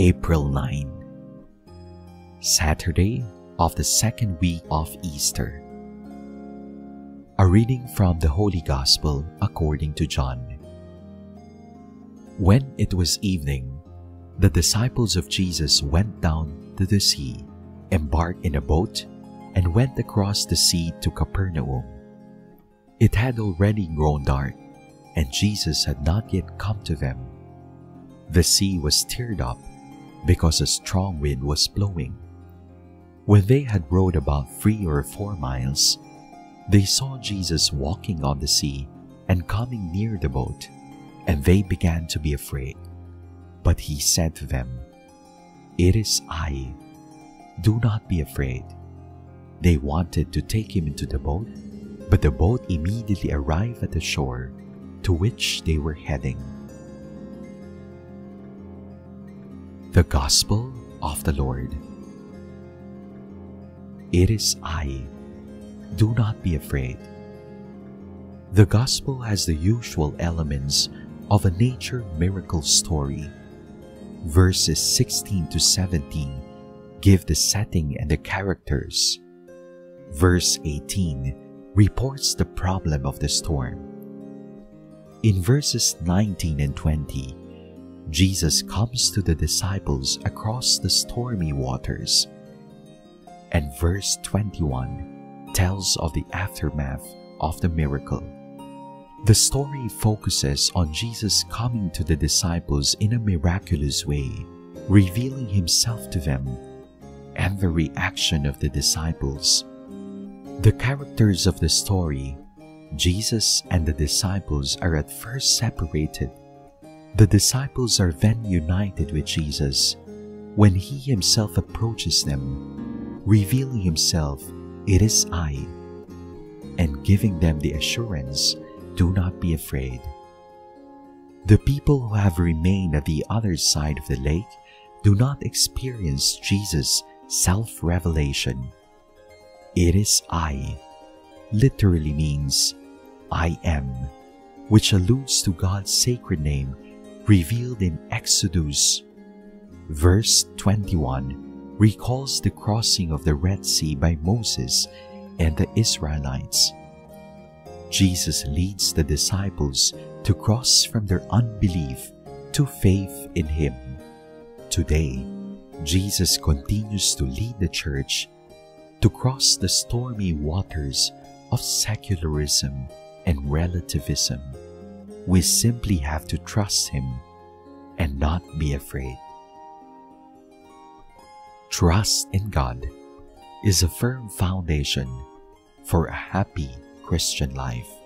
April 9, Saturday of the second week of Easter. A reading from the Holy Gospel according to John. When it was evening, the disciples of Jesus went down to the sea, embarked in a boat, and went across the sea to Capernaum. It had already grown dark, and Jesus had not yet come to them. The sea was stirred up because a strong wind was blowing. When they had rowed about 3 or 4 miles, they saw Jesus walking on the sea and coming near the boat, and they began to be afraid. But he said to them, "It is I. Do not be afraid." They wanted to take him into the boat, but the boat immediately arrived at the shore to which they were heading. The Gospel of the Lord. It is I. Do not be afraid. The Gospel has the usual elements of a nature miracle story. Verses 16 to 17 give the setting and the characters. Verse 18 reports the problem of the storm. In verses 19 and 20, Jesus comes to the disciples across the stormy waters. And verse 21 tells of the aftermath of the miracle. The story focuses on Jesus coming to the disciples in a miraculous way, revealing himself to them, and the reaction of the disciples. The characters of the story, Jesus and the disciples, are at first separated. The disciples are then united with Jesus when he himself approaches them, revealing himself, "It is I," and giving them the assurance, "Do not be afraid." The people who have remained at the other side of the lake do not experience Jesus' self-revelation. "It is I" literally means "I am," which alludes to God's sacred name revealed in Exodus. Verse 21 recalls the crossing of the Red Sea by Moses and the Israelites. Jesus leads the disciples to cross from their unbelief to faith in him. Today, Jesus continues to lead the church to cross the stormy waters of secularism and relativism. We simply have to trust him and not be afraid. Trust in God is a firm foundation for a happy Christian life.